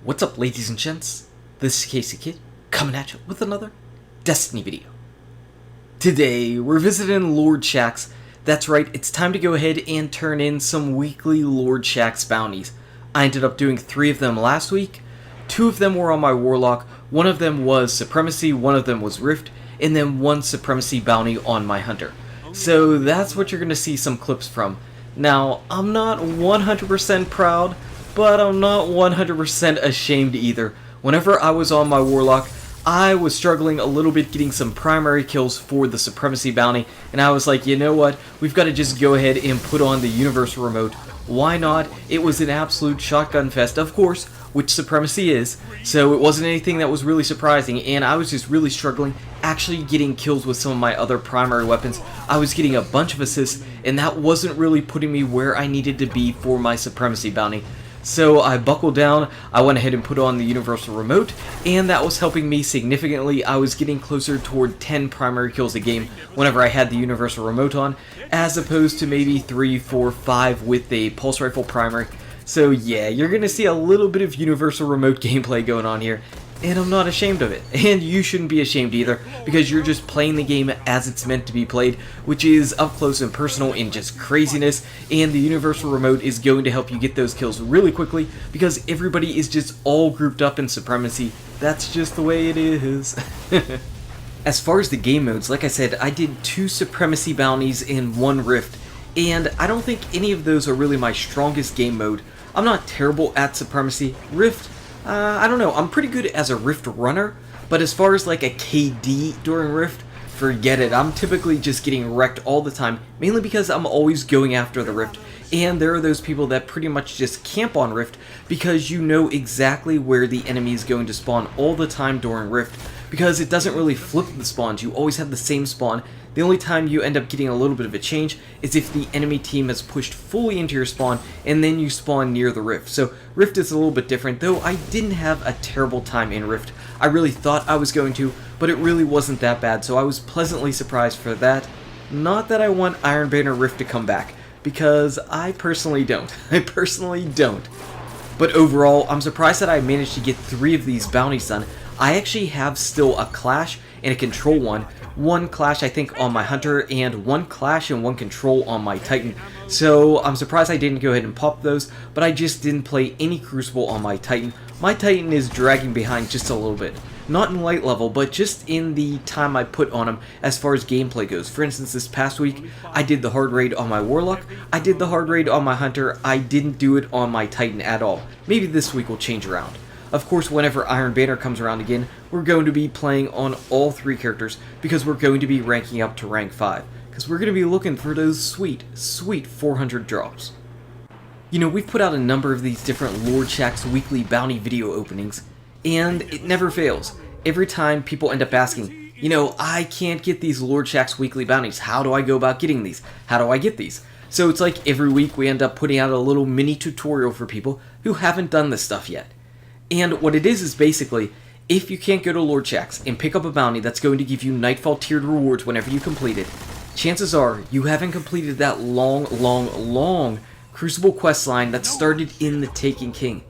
What's up, ladies and gents? This is KSigKid coming at you with another Destiny video. Today, we're visiting Lord Shaxx. That's right, it's time to go ahead and turn in some weekly Lord Shaxx bounties. I ended up doing 3 of them last week. 2 of them were on my Warlock, 1 of them was Supremacy, 1 of them was Rift, and then 1 Supremacy bounty on my Hunter. So that's what you're going to see some clips from. Now, I'm not 100% proud, but I'm not 100% ashamed either. Whenever I was on my Warlock, I was struggling a little bit getting some primary kills for the Supremacy bounty, and I was like, you know what, we've got to just go ahead and put on the Universal Remote. Why not? It was an absolute shotgun fest, of course, which Supremacy is, so it wasn't anything that was really surprising, and I was just really struggling actually getting kills with some of my other primary weapons. I was getting a bunch of assists, and that wasn't really putting me where I needed to be for my Supremacy bounty. So I buckled down, I went ahead and put on the Universal Remote, and that was helping me significantly. I was getting closer toward 10 primary kills a game whenever I had the Universal Remote on, as opposed to maybe 3, 4, 5 with a Pulse Rifle primary. So yeah, you're going to see a little bit of Universal Remote gameplay going on here, and I'm not ashamed of it. And you shouldn't be ashamed either, because you're just playing the game as it's meant to be played, which is up close and personal and just craziness, and the Universal Remote is going to help you get those kills really quickly, because everybody is just all grouped up in Supremacy. That's just the way it is. As far as the game modes, like I said, I did 2 Supremacy bounties and 1 Rift, and I don't think any of those are really my strongest game mode. I'm not terrible at Supremacy. Rift, I don't know, I'm pretty good as a Rift runner, but as far as like a KD during Rift, forget it. I'm typically just getting wrecked all the time, mainly because I'm always going after the Rift, and there are those people that pretty much just camp on Rift because you know exactly where the enemy is going to spawn all the time during Rift, because it doesn't really flip the spawns, you always have the same spawn. The only time you end up getting a little bit of a change is if the enemy team has pushed fully into your spawn and then you spawn near the Rift. So Rift is a little bit different, though I didn't have a terrible time in Rift. I really thought I was going to, but it really wasn't that bad, so I was pleasantly surprised for that. Not that I want Iron Banner Rift to come back, because I personally don't. I personally don't. But overall, I'm surprised that I managed to get 3 of these bounties done. I actually have still a Clash and a Control one. 1 Clash I think on my Hunter, and 1 Clash and 1 Control on my Titan. So I'm surprised I didn't go ahead and pop those, but I just didn't play any Crucible on my Titan. My Titan is dragging behind just a little bit. Not in light level, but just in the time I put on him as far as gameplay goes. For instance, this past week, I did the hard raid on my Warlock, I did the hard raid on my Hunter, I didn't do it on my Titan at all. Maybe this week will change around. Of course, whenever Iron Banner comes around again, we're going to be playing on all 3 characters, because we're going to be ranking up to rank 5. Because we're going to be looking for those sweet, sweet 400 drops. You know, we've put out a number of these different Lord Shaxx weekly bounty video openings, and it never fails. Every time people end up asking, you know, I can't get these Lord Shaxx weekly bounties. How do I go about getting these? How do I get these? So it's like every week we end up putting out a little mini tutorial for people who haven't done this stuff yet. And what it is basically, if you can't go to Lord Shaxx and pick up a bounty that's going to give you Nightfall tiered rewards whenever you complete it, chances are you haven't completed that long Crucible quest line that started in the Taken King.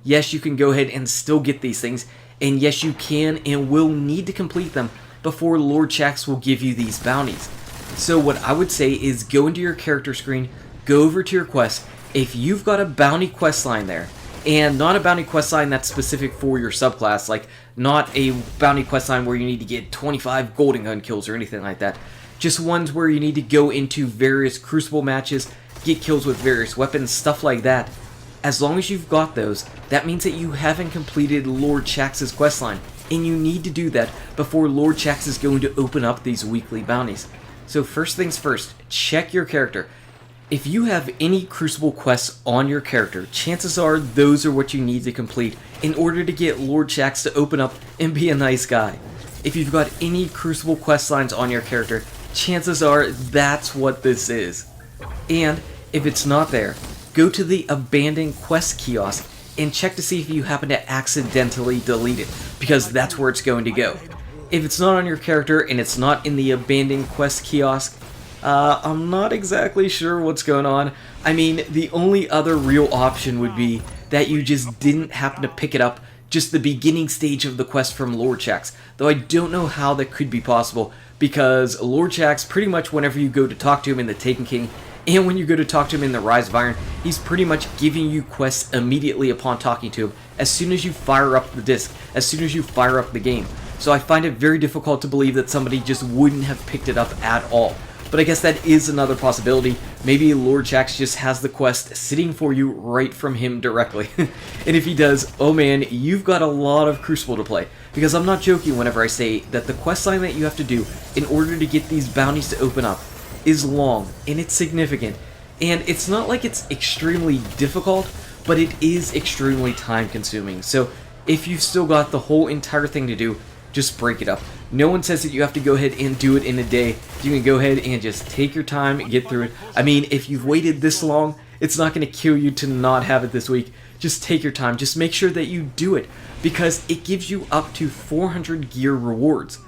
Yes, you can go ahead and still get these things, and yes, you can and will need to complete them before Lord Shaxx will give you these bounties. So what I would say is go into your character screen, go over to your quest. If you've got a bounty quest line there, and not a bounty questline that's specific for your subclass, like not a bounty questline where you need to get 25 golden gun kills or anything like that. Just ones where you need to go into various Crucible matches, get kills with various weapons, stuff like that. As long as you've got those, that means that you haven't completed Lord Shaxx's questline, and you need to do that before Lord Shaxx is going to open up these weekly bounties. So first things first, check your character. If you have any Crucible quests on your character, chances are those are what you need to complete in order to get Lord Shaxx to open up and be a nice guy. If you've got any Crucible quest lines on your character, chances are that's what this is. And if it's not there, go to the abandoned quest kiosk and check to see if you happen to accidentally delete it, because that's where it's going to go. If it's not on your character and it's not in the abandoned quest kiosk, I'm not exactly sure what's going on. I mean, the only other real option would be that you just didn't happen to pick it up just the beginning stage of the quest from Lord Shaxx, though I don't know how that could be possible, because Lord Shaxx, pretty much whenever you go to talk to him in the Taken King, and when you go to talk to him in the Rise of Iron, he's pretty much giving you quests immediately upon talking to him, as soon as you fire up the disc, as soon as you fire up the game. So I find it very difficult to believe that somebody just wouldn't have picked it up at all. But I guess that is another possibility. Maybe Lord Shaxx just has the quest sitting for you right from him directly. And if he does, oh man, you've got a lot of Crucible to play. Because I'm not joking whenever I say that the quest line that you have to do in order to get these bounties to open up is long, and it's significant. And it's not like it's extremely difficult, but it is extremely time consuming. So if you've still got the whole entire thing to do, just break it up. No one says that you have to go ahead and do it in a day. You can go ahead and just take your time and get through it. I mean, if you've waited this long, it's not going to kill you to not have it this week. Just take your time. Just make sure that you do it, because it gives you up to 400 gear rewards.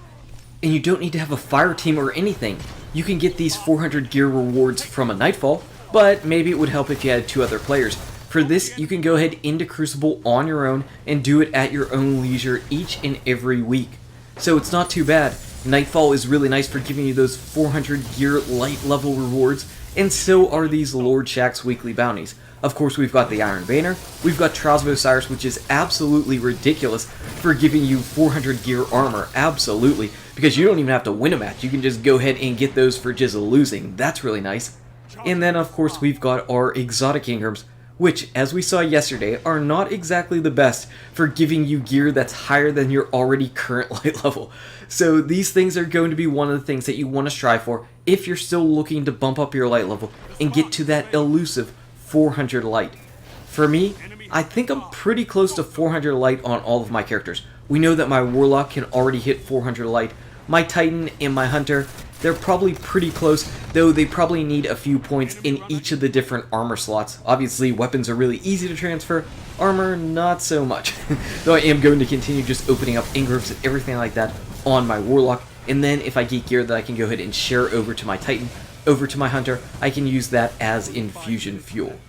And you don't need to have a fire team or anything. You can get these 400 gear rewards from a Nightfall, but maybe it would help if you had 2 other players. For this, you can go ahead into Crucible on your own and do it at your own leisure each and every week. So it's not too bad. Nightfall is really nice for giving you those 400 gear light level rewards, and so are these Lord Shaxx weekly bounties. Of course, we've got the Iron Banner, we've got Trials of Osiris, which is absolutely ridiculous for giving you 400 gear armor, absolutely, because you don't even have to win a match, you can just go ahead and get those for just losing. That's really nice. And then, of course, we've got our Exotic Ingrams, which, as we saw yesterday, are not exactly the best for giving you gear that's higher than your already current light level. So these things are going to be one of the things that you want to strive for if you're still looking to bump up your light level and get to that elusive 400 light. For me, I think I'm pretty close to 400 light on all of my characters. We know that my Warlock can already hit 400 light. My Titan and my Hunter, they're probably pretty close, though they probably need a few points in each of the different armor slots. Obviously, weapons are really easy to transfer, armor not so much. Though I am going to continue just opening up Ingrams and everything like that on my Warlock, and then if I get gear that I can go ahead and share over to my Titan, over to my Hunter, I can use that as infusion fuel.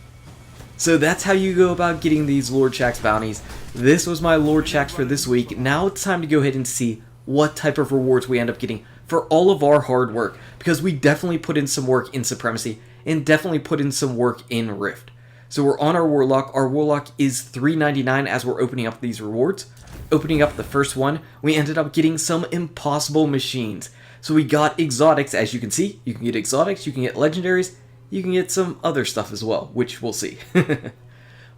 So that's how you go about getting these Lord Shaxx bounties. This was my Lord Shaxx for this week. Now it's time to go ahead and see what type of rewards we end up getting for all of our hard work, because we definitely put in some work in Supremacy and definitely put in some work in Rift. So we're on our Warlock. Our Warlock is $3.99 as we're opening up these rewards. Opening up the first one, we ended up getting some impossible machines. So we got exotics, as you can see. You can get exotics, you can get legendaries, you can get some other stuff as well, which we'll see.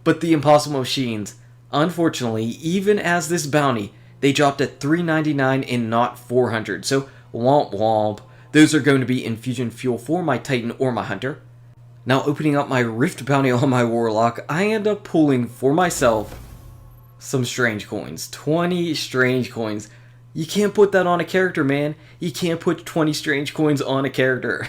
But the impossible machines, unfortunately, even as this bounty, they dropped at $3.99 and not $400. So womp womp. Those are going to be infusion fuel for my Titan or my Hunter. Now opening up my Rift bounty on my Warlock, I end up pulling for myself some strange coins. 20 strange coins. You can't put that on a character, man. You can't put 20 strange coins on a character.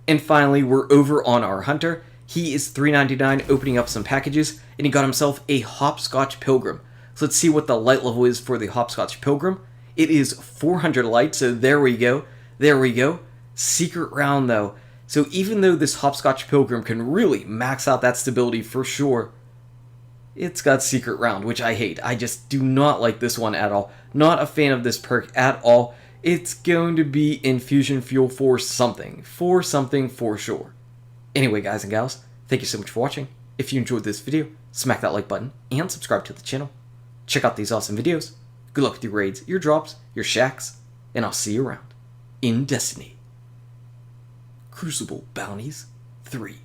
And finally, we're over on our Hunter. He is $3.99 opening up some packages, and he got himself a Hopscotch Pilgrim. So let's see what the light level is for the Hopscotch Pilgrim. It is 400 light, so there we go. There we go. Secret round, though. So even though this Hopscotch Pilgrim can really max out that stability for sure, it's got secret round, which I hate. I just do not like this one at all. Not a fan of this perk at all. It's going to be infusion fuel for something. For something for sure. Anyway, guys and gals, thank you so much for watching. If you enjoyed this video, smack that like button and subscribe to the channel. Check out these awesome videos. Good luck with your raids, your drops, your Shaxx, and I'll see you around in Destiny. Crucible Bounties 3.